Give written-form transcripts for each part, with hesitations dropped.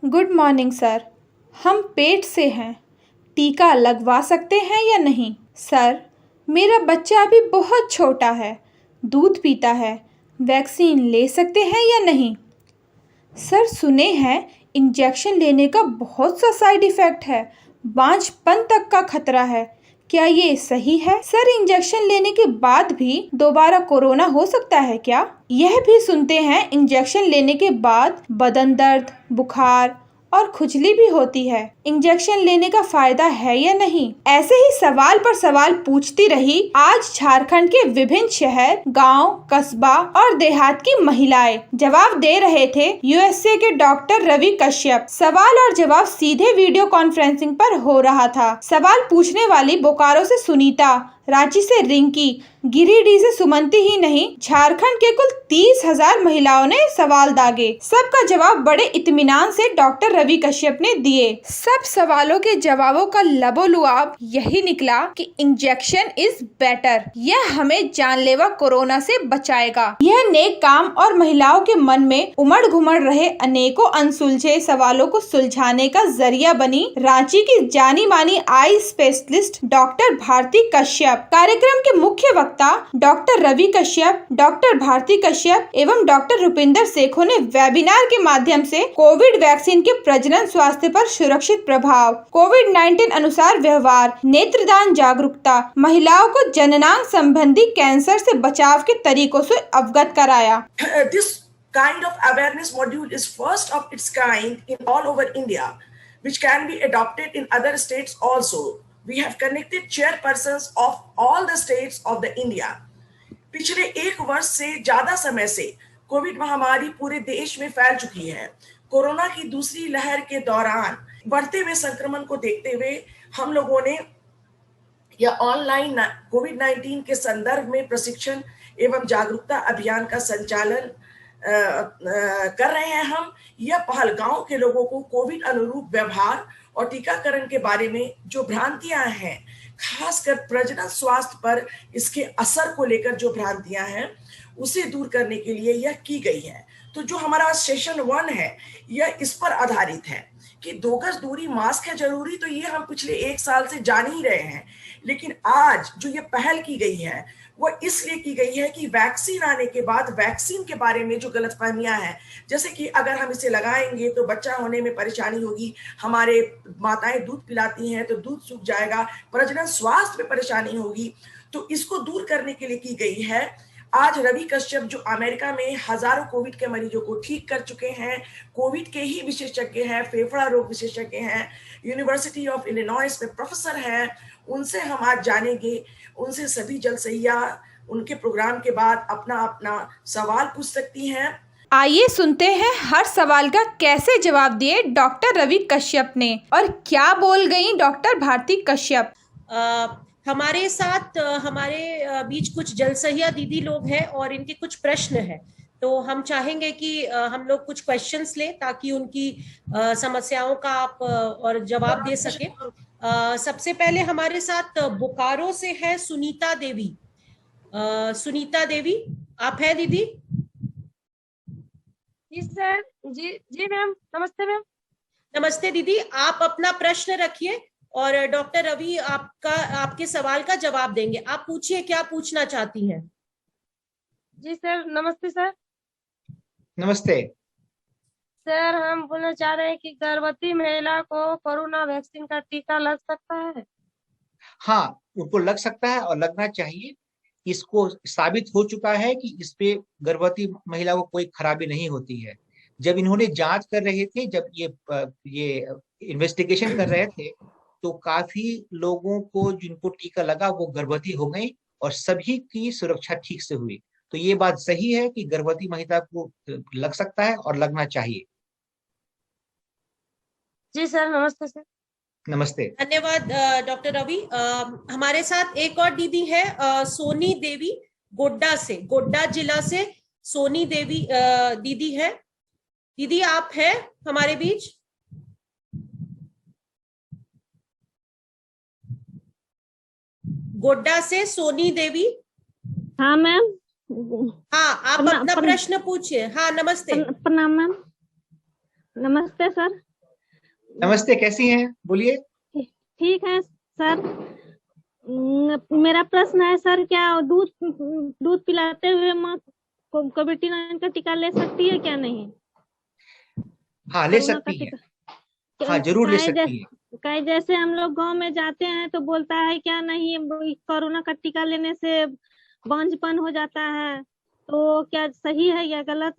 Good morning sir. हम पेट से हैं। टीका लगवा सकते हैं या नहीं? सर, मेरा बच्चा अभी बहुत छोटा है, दूध पीता है। वैक्सीन ले सकते हैं या नहीं? सर, सुने हैं इंजेक्शन लेने का बहुत सा साइड इफ़ेक्ट है, बांझपन तक का खतरा है। क्या ये सही है? सर, इंजेक्शन लेने के बाद भी दोबारा कोरोना हो सकता है क्या? यह भी सुनते हैं इंजेक्शन लेने के बाद बदन दर्द, बुखार और खुजली भी होती है। इंजेक्शन लेने का फायदा है या नहीं? ऐसे ही सवाल पर सवाल पूछती रही आज झारखंड के विभिन्न शहर, गांव, कस्बा और देहात की महिलाएं। जवाब दे रहे थे यूएसए के डॉक्टर रवि कश्यप। सवाल और जवाब सीधे वीडियो कॉन्फ्रेंसिंग पर हो रहा था। सवाल पूछने वाली बोकारो से सुनीता, रांची से रिंकी, गिरिडीह से सुमंती ही नहीं, झारखंड के कुल 30,000 महिलाओं ने सवाल दागे। सबका जवाब बड़े इत्मीनान से डॉक्टर रवि कश्यप ने दिए। सब सवालों के जवाबों का लबोलुआब यही निकला कि इंजेक्शन इज बेटर। यह हमें जानलेवा कोरोना से बचाएगा। यह नेक काम और महिलाओं के मन में उमड़ घुमड़ रहे अनेकों अनसुलझे सवालों को सुलझाने का जरिया बनी रांची की जानी मानी eye specialist doctor Bharti Kashyap. कार्यक्रम के मुख्य वक्ता डॉक्टर रवि कश्यप, डॉक्टर भारती कश्यप एवं डॉक्टर रुपिंदर सेखों ने वेबिनार के माध्यम से कोविड वैक्सीन के प्रजनन स्वास्थ्य पर सुरक्षित प्रभाव, कोविड-19 अनुसार व्यवहार, नेत्रदान जागरूकता, महिलाओं को जननांग संबंधी कैंसर से बचाव के तरीकों से अवगत कराया। This kind of awareness module is first of its kind in all over India, which can be adopted in other states also. We have connected chairpersons of all the states of the India. पिछले एक वर्ष से ज्यादा समय से Covid महामारी पूरे देश में फैल चुकी है। कोरोना की दूसरी लहर के दौरान बढ़ते हुए संक्रमण को देखते हुए हम लोगों ने यह ऑनलाइन कोविड-19 के संदर्भ में प्रशिक्षण एवं जागरूकता अभियान का संचालन कर रहे हैं। हम यह पहल गांव के लोगों को कोविड अनुरूप व्यवहार और टीकाकरण के बारे में जो भ्रांतियां हैं, खासकर प्रजनन स्वास्थ्य पर इसके असर को लेकर जो भ्रांतियां हैं, उसे दूर करने के लिए यह की गई है। तो जो हमारा सेशन 1 है, यह इस पर आधारित है कि 2 गज दूरी, मास्क है जरूरी, तो ये हम पिछले 1 साल से जान ही रहे हैं। लेकिन आज जो ये पहल की गई है, वो इसलिए की गई है कि वैक्सीन आने के बाद वैक्सीन के बारे में जो गलतफहमियां हैं, जैसे कि अगर हम इसे लगाएंगे तो बच्चा होने में परेशानी होगी, हमारे माताएं दूध पिलाती हैं तो दूध सूख जाएगा, प्रजनन स्वास्थ्य में परेशानी होगी, तो इसको दूर करने के लिए की गई है। आज रवि कश्यप जो अमेरिका में हजारों कोविड के मरीजों को ठीक कर चुके हैं, कोविड के ही विशेषज्ञ हैं, फेफड़ा रोग विशेषज्ञ हैं, यूनिवर्सिटी ऑफ इलिनॉइस में प्रोफेसर हैं, उनसे हम आज जानेंगे। उनसे सभी जलसहिया उनके प्रोग्राम के बाद अपना अपना सवाल पूछ सकती हैं। आइए सुनते हैं हर सवाल का कैसे जवाब दिए डॉक्टर रवि कश्यप ने और क्या बोल गई डॉक्टर भारती कश्यप। हमारे साथ हमारे बीच कुछ जलसहिया दीदी लोग हैं और इनके कुछ प्रश्न हैं, तो हम चाहेंगे कि हम लोग कुछ क्वेश्चंस लें ताकि उनकी समस्याओं का आप और जवाब दे सके। सबसे पहले हमारे साथ बोकारो से है सुनीता देवी। सुनीता देवी, आप हैं दीदी? जी सर। जी मैम, नमस्ते मैम। नमस्ते दीदी, आप अपना प्रश्न रखिए और डॉक्टर रवि आपके सवाल का जवाब देंगे। आप पूछिए, क्या पूछना चाहती हैं? जी सर, नमस्ते सर। नमस्ते सर, हम बोलना चाह रहे हैं कि गर्भवती महिला को कोरोना वैक्सीन का टीका लग सकता है? हाँ, उनको लग सकता है और लगना चाहिए। इसको साबित हो चुका है कि इस पे गर्भवती महिला को कोई खराबी नहीं होती है। जब इन्होंने जांच कर रहे थे, जब ये इन्वेस्टिगेशन कर रहे थे, तो काफी लोगों को जिनको टीका लगा वो गर्भवती हो गई और सभी की सुरक्षा ठीक से हुई। तो ये बात सही है कि गर्भवती महिला को लग सकता है और लगना चाहिए। जी सर, नमस्ते सर। नमस्ते। धन्यवाद डॉक्टर रवि। हमारे साथ एक और दीदी है, सोनी देवी, गोड्डा से, गोड्डा जिला से सोनी देवी दीदी है। दीदी, आप हैं हमारे बीच? गोड्डा से सोनी देवी। हाँ मैम। हाँ, आप अपना प्रश्न पूछिए। हाँ, नमस्ते। प्रणाम मैम। नमस्ते सर। नमस्ते, कैसी हैं? बोलिए। ठीक है सर। मेरा प्रश्न है सर, क्या दूध दूध पिलाते हुए माँ कोविड-19 का टीका ले सकती है क्या नहीं? हाँ, ले कोरोना का सकती है। टीका हाँ, जरूर ले काहे सकती है। काहे जैसे हम लोग गांव में जाते हैं तो बोलता है क्या नहीं, कोरोना का टीका लेने से बांझपन हो जाता है, तो क्या सही है या गलत?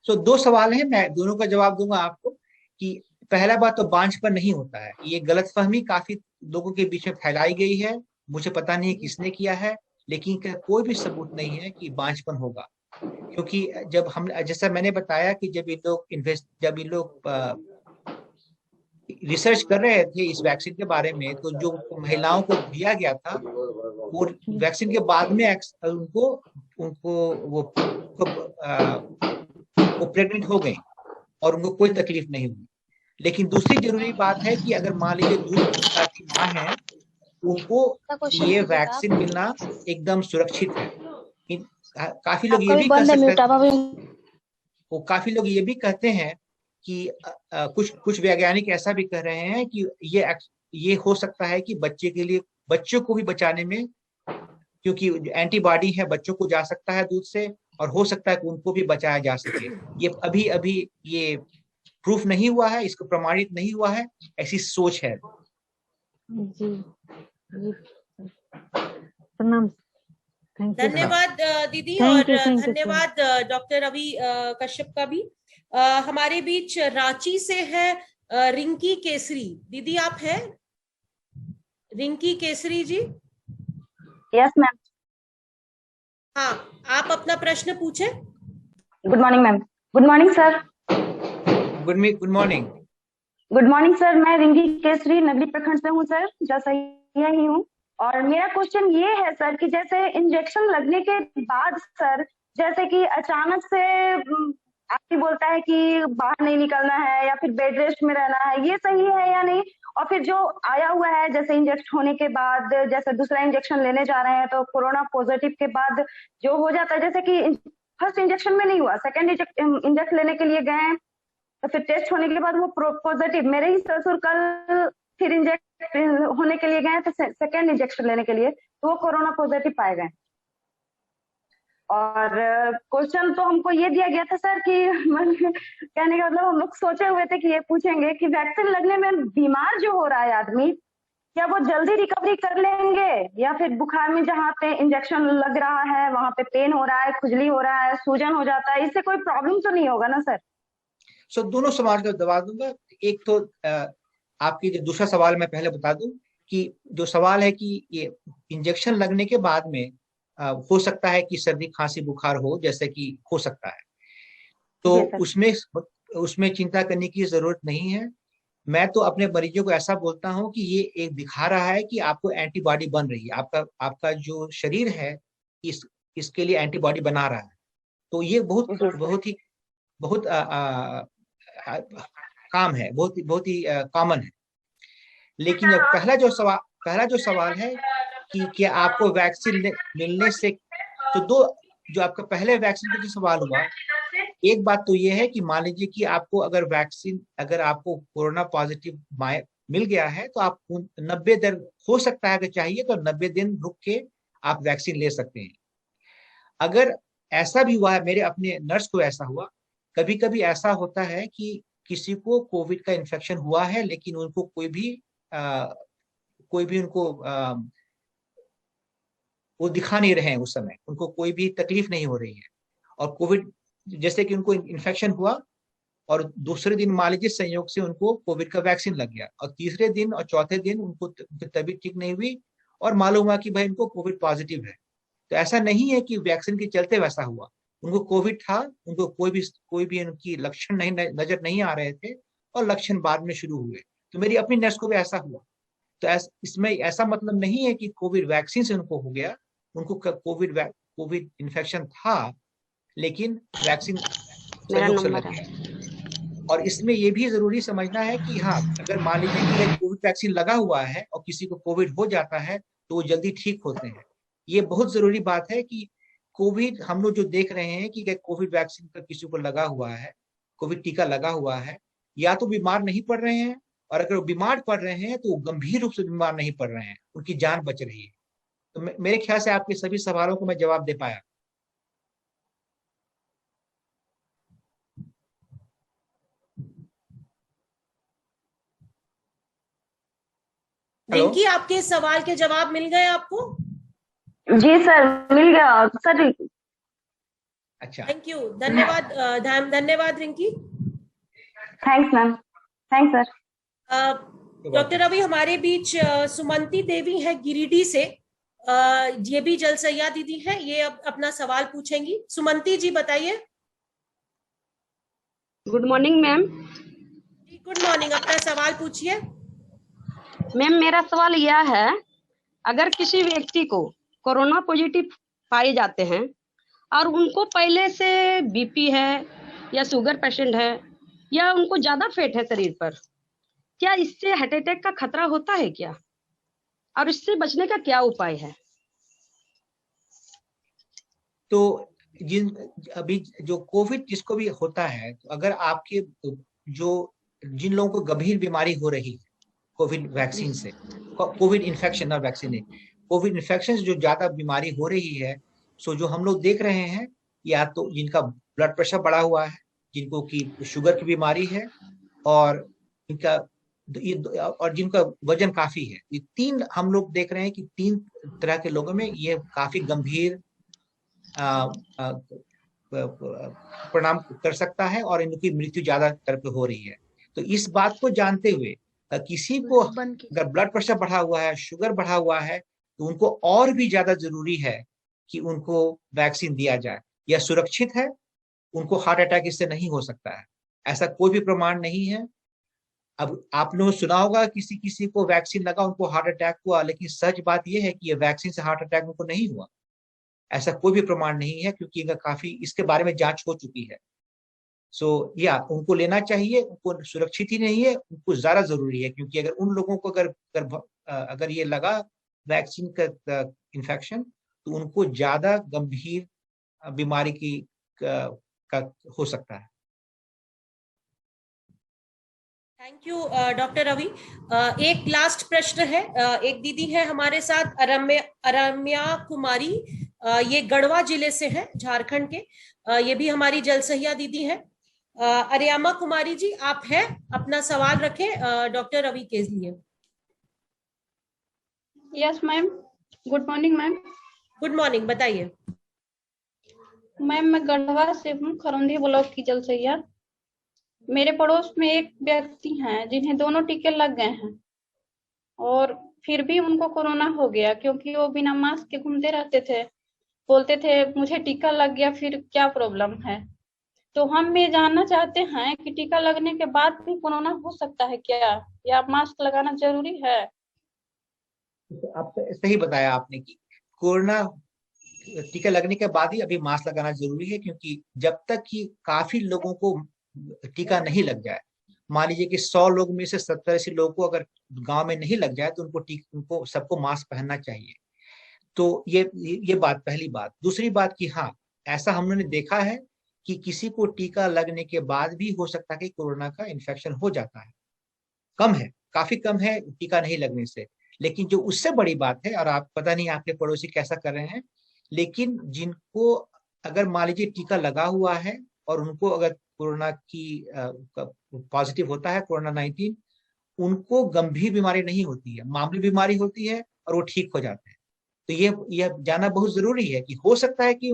तो दो सवाल हैं, मैं दोनों का जवाब दूंगा आपको। कि पहला बात तो बांझपन नहीं होता है, ये गलतफहमी काफी लोगों के बीच में फैलाई गई है। मुझे पता नहीं है किसने किया है, लेकिन कोई भी सबूत नहीं है कि बांझपन होगा। क्योंकि जब हम, जैसा मैंने बताया कि जब इन लोग रिसर्च कर रहे थे इस वैक्सीन के बारे में, तो जो महिलाओं को दिया गया था वो वैक्सीन के बाद में उनको वो प्रेग्नेंट हो गई और उनको कोई तकलीफ नहीं हुई। लेकिन दूसरी जरूरी बात है कि अगर मान लीजिए दूध पिलाती माँ है, उनको ये वैक्सीन मिलना एकदम सुरक्षित है। काफी लोग ये भी कह सकते हैं, वो काफी लोग ये भी कहते हैं कि कुछ वैज्ञानिक ऐसा भी कह रहे हैं कि ये हो सकता है कि बच्चों को भी बचाने में, क्योंकि एंटीबॉडी है, बच्चों को जा सकता है दूध से, और हो सकता है कि उनको भी बचाया जा सके। ये अभी ये प्रूफ नहीं हुआ है, इसको प्रमाणित नहीं हुआ है, ऐसी सोच है। जी जी प्रणाम। धन्यवाद दीदी, Thank और you, thank you, धन्यवाद डॉक्टर रवि कश्यप का भी। हमारे बीच रांची से है रिंकी केसरी। दीदी आप हैं? रिंकी केसरी जी। Yes ma'am. हाँ, आप अपना प्रश्न पूछे। Good morning ma'am. Good morning sir. Good morning. Good morning sir, मैं रिंकी केसरी नगली प्रखंड से हूँ सर, जैसा ही हूँ। और मेरा क्वेश्चन ये है सर कि जैसे इंजेक्शन लगने के बाद सर, जैसे कि अचानक से आदमी बोलता है कि बाहर नहीं निकलना है या फिर बेड रेस्ट में रहना है, ये सही है या नहीं? और फिर जो आया हुआ है जैसे इंजेक्शन होने के बाद, जैसे दूसरा इंजेक्शन लेने जा रहे हैं तो कोरोना पॉजिटिव के बाद जो हो जाता है, जैसे कि फर्स्ट इंजेक्शन में नहीं हुआ, सेकेंड इंजेक्शन लेने के लिए गए तो फिर टेस्ट होने के बाद वो पॉजिटिव। मेरे ही ससुर कल फिर इंजेक्शन होने के लिए गए तो सेकेंड इंजेक्शन लेने के लिए, तो वो कोरोना पॉजिटिव पाए गए। और क्वेश्चन तो हमको ये दिया गया था सर कि कहने का मतलब हम लोग सोचे हुए थे कि ये पूछेंगे कि वैक्सीन लगने में बीमार जो हो रहा है आदमी, क्या वो जल्दी रिकवरी कर लेंगे, या फिर बुखार में जहाँ पे इंजेक्शन लग रहा है वहां पे पेन हो रहा है, खुजली हो रहा है, सूजन हो जाता है, इससे कोई प्रॉब्लम तो नहीं होगा ना सर? सो दोनों सवाल का जवाब दूंगा। एक तो आपकी जो दूसरा सवाल मैं पहले बता दूं कि जो सवाल है कि ये इंजेक्शन लगने के बाद में हो सकता है कि सर्दी खांसी बुखार हो, जैसे कि हो सकता है, तो उसमें चिंता करने की जरूरत नहीं है। मैं तो अपने मरीजों को ऐसा बोलता हूं कि ये एक दिखा रहा है कि आपको एंटीबॉडी बन रही है, आपका जो शरीर है इसके लिए एंटीबॉडी बना रहा है। तो ये बहुत काम है, बहुत ही कॉमन है। लेकिन पहला जो सवाल है कि क्या आपको वैक्सीन मिलने से, तो जो आपका पहले वैक्सीन का जो सवाल हुआ, एक बात तो ये है कि मान लीजिए कि आपको अगर आपको कोरोना पॉजिटिव मिल गया है तो आप 90 दिन, हो सकता है अगर चाहिए तो 90 दिन रुक के आप वैक्सीन ले सकते हैं। अगर ऐसा भी हुआ है, मेरे अपने नर्स को ऐसा हुआ, कभी कभी ऐसा होता है कि किसी को कोविड का इन्फेक्शन हुआ है लेकिन उनको कोई भी उनको वो दिखा नहीं रहे हैं, उस समय उनको कोई भी तकलीफ नहीं हो रही है, और कोविड जैसे कि उनको इन्फेक्शन हुआ और दूसरे दिन मान लीजिए संयोग से उनको कोविड का वैक्सीन लग गया, और तीसरे दिन और चौथे दिन उनको तबीयत ठीक नहीं हुई और मालूम हुआ कि भाई इनको कोविड पॉजिटिव है। तो ऐसा नहीं है कि वैक्सीन के चलते वैसा हुआ, उनको कोविड था, उनको कोई भी उनकी लक्षण नजर नहीं आ रहे थे और लक्षण बाद में शुरू हुए। तो मेरी अपनी नर्स को भी ऐसा हुआ। तो इसमें ऐसा मतलब नहीं है कि कोविड वैक्सीन से उनको हो गया, उनको कोविड इन्फेक्शन था लेकिन वैक्सीन सहयोग से लग गया। और इसमें यह भी जरूरी समझना है कि हाँ, अगर मान लीजिए कि कोविड वैक्सीन लगा हुआ है और किसी को कोविड हो जाता है तो वो जल्दी ठीक होते हैं। ये बहुत जरूरी बात है कि कोविड हम लोग जो देख रहे हैं कि कोविड वैक्सीन का किसी को लगा हुआ है, कोविड टीका लगा हुआ है, या तो बीमार नहीं पड़ रहे हैं, और अगर वो बीमार पड़ रहे हैं तो वो गंभीर रूप से बीमार नहीं पड़ रहे हैं, उनकी जान बच रही है। तो मेरे ख्याल से आपके सभी सवालों को मैं जवाब दे पाया। रिंकी, आपके सवाल के जवाब मिल गए आपको? जी सर, मिल गया सर। अच्छा, थैंक यू, धन्यवाद। धन्यवाद Rinki. Thanks ma'am, thanks sir. Doctor Ravi, हमारे बीच सुमंती देवी है गिरिडीह से। ये भी जल सैया दीदी है, ये अब अपना सवाल पूछेंगी। सुमंती जी बताइए। Good morning ma'am. Good morning, अपना सवाल पूछिए। मैम मेरा सवाल यह है, अगर किसी व्यक्ति को कोरोना पॉजिटिव पाए जाते हैं और उनको पहले से बीपी है या शुगर पेशेंट है या उनको ज्यादा फैट है शरीर पर, क्या इससे हार्ट अटैक का खतरा होता है क्या, और इससे बचने का क्या उपाय है? तो अभी जो कोविड जिसको भी होता है, तो अगर आपके जिन लोगों को गंभीर बीमारी हो रही है कोविड वैक्सीन से, कोविड इन्फेक्शन और वैक्सीन है, कोविड इन्फेक्शन जो ज्यादा बीमारी हो रही है, सो जो हम लोग देख रहे हैं, या तो जिनका ब्लड प्रेशर बढ़ा हुआ है, जिनको की शुगर की बीमारी है, और जिनका वजन काफी है, ये तीन हम लोग देख रहे हैं कि 3 तरह के लोगों में ये काफी गंभीर परिणाम कर सकता है, और इनकी मृत्यु ज्यादातर पे हो रही है। तो इस बात को जानते हुए किसी को अगर ब्लड प्रेशर बढ़ा हुआ है, शुगर बढ़ा हुआ है, तो उनको और भी ज्यादा जरूरी है कि उनको वैक्सीन दिया जाए। यह सुरक्षित है, उनको हार्ट अटैक इससे नहीं हो सकता है, ऐसा कोई भी प्रमाण नहीं है। अब आपने सुना होगा किसी किसी को वैक्सीन लगा उनको हार्ट अटैक हुआ, लेकिन सच बात यह है कि ये वैक्सीन से हार्ट अटैक उनको नहीं हुआ, ऐसा कोई भी प्रमाण नहीं है, क्योंकि काफी इसके बारे में जांच हो चुकी है। या उनको लेना चाहिए, उनको सुरक्षित ही नहीं है, उनको ज्यादा जरूरी है, क्योंकि अगर उन लोगों को अगर ये लगा वैक्सीन का इन्फेक्शन, तो उनको ज्यादा गंभीर बीमारी का हो सकता है। Thank you doctor Ravi. एक लास्ट प्रश्न है। एक दीदी है हमारे साथ, अरम्या कुमारी, ये गढ़वा जिले से है, झारखंड के। ये भी हमारी जल सहिया दीदी है। अरयामा कुमारी जी, आप हैं, अपना सवाल रखें डॉक्टर रवि के लिए। Yes ma'am, good morning ma'am. Good morning, बताइए। मैम मैं गढ़वा से हूँ, खरौंधी ब्लॉक की जल सैया। मेरे पड़ोस में एक व्यक्ति हैं जिन्हें दोनों टीके लग गए हैं, और फिर भी उनको कोरोना हो गया, क्योंकि वो बिना मास्क के घूमते रहते थे, बोलते थे मुझे टीका लग गया, फिर क्या प्रॉब्लम है। तो हम ये जानना चाहते हैं कि टीका लगने के बाद भी कोरोना हो सकता है क्या, या मास्क लगाना जरूरी है? आप सही बताया आपने कि कोरोना टीका लगने के बाद ही अभी मास्क लगाना जरूरी है, क्योंकि जब तक कि काफी लोगों को टीका नहीं लग जाए, मान लीजिए कि 100 लोग में से 70-80 लोगों को अगर गांव में नहीं लग जाए, तो उनको सबको मास्क पहनना चाहिए। तो ये बात, पहली बात। दूसरी बात कि हाँ, ऐसा हमने देखा है कि किसी को टीका लगने के बाद भी हो सकता है कि कोरोना का इन्फेक्शन हो जाता है। कम है, काफी कम है टीका नहीं लगने से। लेकिन जो उससे बड़ी बात है, और आप पता नहीं आपके पड़ोसी कैसा कर रहे हैं, लेकिन जिनको अगर मान लीजिए टीका लगा हुआ है और उनको अगर कोरोना की पॉजिटिव होता है, कोरोना 19, उनको गंभीर बीमारी नहीं होती है, मामूली बीमारी होती है और वो ठीक हो जाते हैं। तो ये जानना बहुत जरूरी है कि हो सकता है कि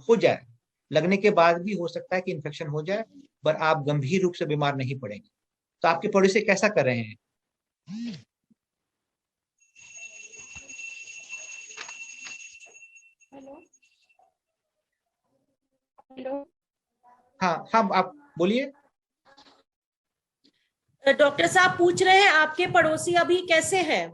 हो जाए, लगने के बाद भी हो सकता है कि इन्फेक्शन हो जाए, पर आप गंभीर रूप से बीमार नहीं पड़ेंगे। तो आपके पड़ोसी कैसा कर रहे हैं? हेलो हेलो, हाँ, आप बोलिए। डॉक्टर साहब पूछ रहे हैं आपके पड़ोसी अभी कैसे हैं?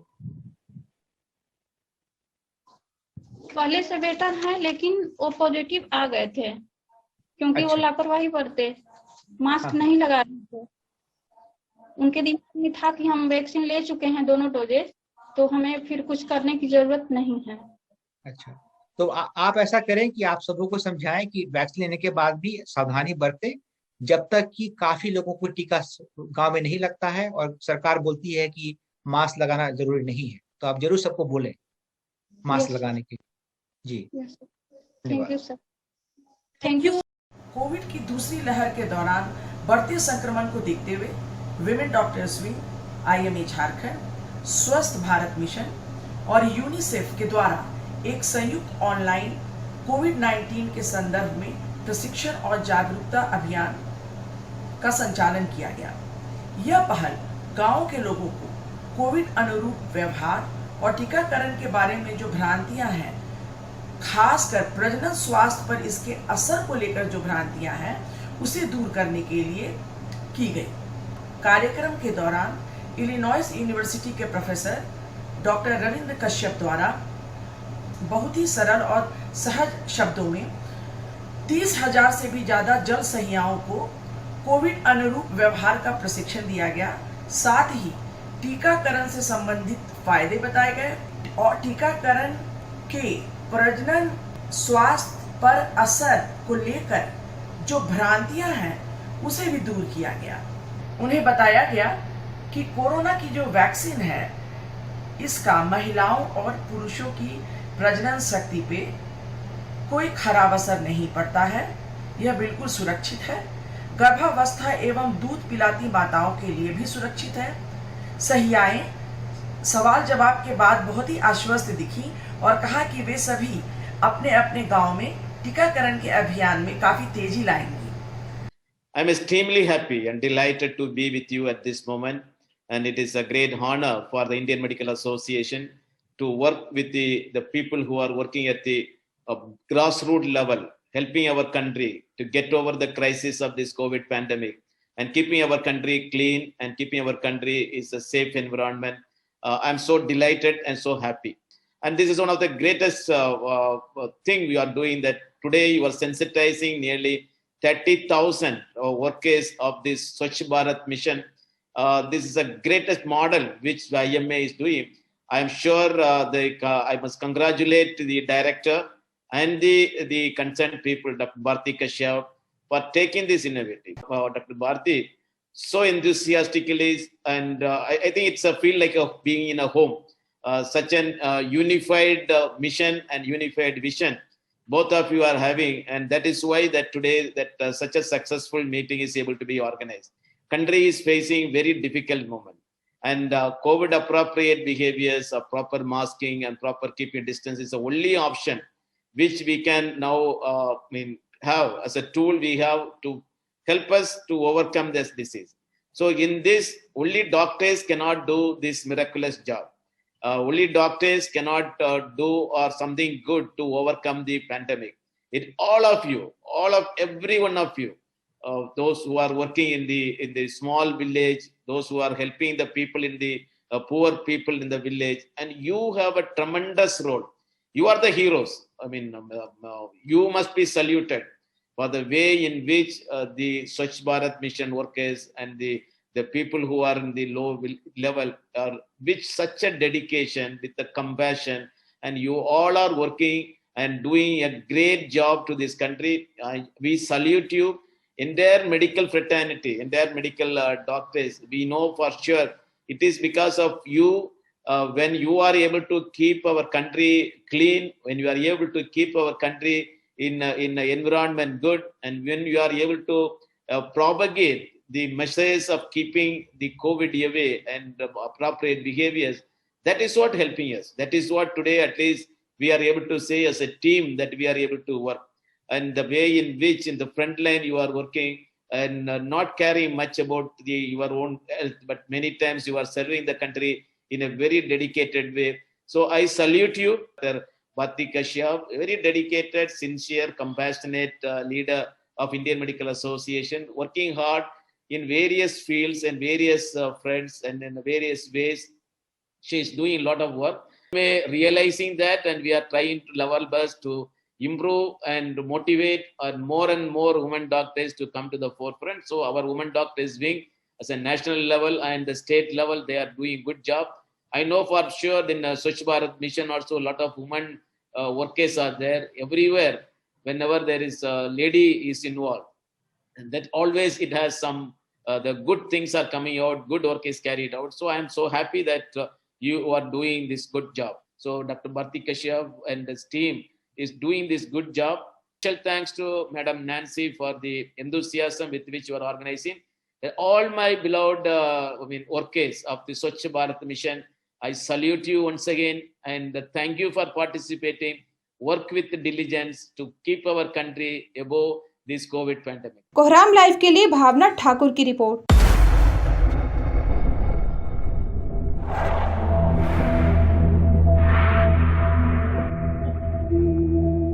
पहले से बेटर है, लेकिन वो पॉजिटिव आ गए थे, क्योंकि वो लापरवाही बरते, मास्क नहीं लगा रहे थे। उनके दिमाग में था कि हम वैक्सीन ले चुके हैं दोनों डोजेज, तो हमें फिर कुछ करने की जरूरत नहीं है। अच्छा, तो आप ऐसा करें कि आप सबों को समझाएं कि वैक्सीन लेने के बाद भी सावधानी बरतें, जब तक कि काफी लोगों को टीका गांव में नहीं लगता है और सरकार बोलती है कि मास्क लगाना जरूरी नहीं है। तो आप जरूर सबको बोलें मास्क लगाने के। जी thank you sir. Thank you. Covid की दूसरी लहर के दौरान बढ़ते संक्रमण को देखते हुए women doctors wing, IMA Jharkhand, स्वस्थ भारत मिशन और यूनिसेफ के द्वारा एक संयुक्त ऑनलाइन कोविड-19 के संदर्भ में प्रशिक्षण और जागरूकता अभियान का संचालन किया गया। यह पहल गांव के लोगों को कोविड अनुरूप व्यवहार और टीकाकरण के बारे में जो भ्रांतियां हैं, खासकर प्रजनन स्वास्थ्य पर इसके असर को लेकर जो भ्रांतियां हैं, उसे दूर करने के लिए की गई। कार्यक्रम के दौरान इलिनॉइस यूनिवर्सिटी के प्रोफेसर डॉक्टर रविंद्र कश्यप द्वारा बहुत ही सरल और सहज शब्दों में 30,000 से भी ज्यादा जल सहियाओं को कोविड अनुरूप व्यवहार का प्रशिक्षण दिया गया। साथ ही टीकाकरण से संबंधित फायदे बताए गए और टीकाकरण के प्रजनन स्वास्थ्य पर असर को लेकर जो भ्रांतियां हैं, उसे भी दूर किया गया। उन्हें बताया गया कि कोरोना की जो वैक्सीन है, इसका महिलाओं और पुरुषों की प्रजनन शक्ति पे कोई खराब असर नहीं पड़ता है। यह बिल्कुल सुरक्षित है। गर्भावस्था एवं दूध पिलाती माताओं के लिए भी सुरक्षित है। सहियाएं सवाल जवाब के बाद बहुत ही आश्वस्त दिखी और कहा कि वे सभी अपने अपने गांव में टीकाकरण के अभियान में काफी तेजी लाएंगी। I'm extremely happy and delighted to be with you at this moment, and it is a great honor for the Indian Medical Association to work with the people who are working at the grassroots level, helping our country to get over the crisis of this COVID pandemic and keeping our country clean and keeping our country is a safe environment. I'm so delighted and so happy. And this is one of the greatest thing we are doing, that today you are sensitizing nearly 30,000 workers of this Swachh Bharat mission. This is the greatest model which the IMA is doing. I am sure I must congratulate the director and the concerned people, Dr. Bharti Kashyap, for taking this innovative. Dr. Bharti so enthusiastically, and I think it's a feel like of being in a home. Such an unified mission and unified vision both of you are having, and that is why that today that such a successful meeting is able to be organized. Country is facing very difficult moment, and COVID appropriate behaviors of proper masking and proper keeping distance is the only option which we can now have as a tool we have to help us to overcome this disease. So in this, only doctors cannot do this miraculous job. Only doctors cannot do or something good to overcome the pandemic. All of you, every one of you, those who are working in the small village, those who are helping the people in the poor people in the village, and you have a tremendous role. You are the heroes. I mean, you must be saluted for the way in which the Swachh Bharat mission workers and the people who are in the low level are with such a dedication, with the compassion, and you all are working and doing a great job to this country. We salute you. In their medical fraternity, in their medical doctors, we know for sure it is because of you. When you are able to keep our country clean, when you are able to keep our country in an environment good, and when you are able to propagate the message of keeping the COVID away and appropriate behaviors, that is what helping us. That is what today at least we are able to say as a team that we are able to work. And the way in which in the front line you are working and not caring much about your own health, but many times you are serving the country in a very dedicated way. So I salute you, Dr. Bharti Kashyap, very dedicated, sincere, compassionate leader of Indian Medical Association, working hard in various fields and various fronts and in various ways. She is doing a lot of work. We are realizing that, and we are trying to level best to improve and motivate and more women doctors to come to the forefront. So our women doctors wing as a national level and the state level, they are doing good job. I know for sure in Swachh Bharat mission also a lot of women workers are there everywhere. Whenever there is a lady is involved, that always it has some the good things are coming out, good work is carried out. So I am so happy that you are doing this good job. So Dr. Bharti Kashyap and his team is doing this good job. Special thanks to Madam Nancy for the enthusiasm with which you are organizing. All my beloved workers of the Swachh Bharat Mission, I salute you once again and thank you for participating. Work with diligence to keep our country above this COVID pandemic. कोहराम live के लिए भावना ठाकुर की report.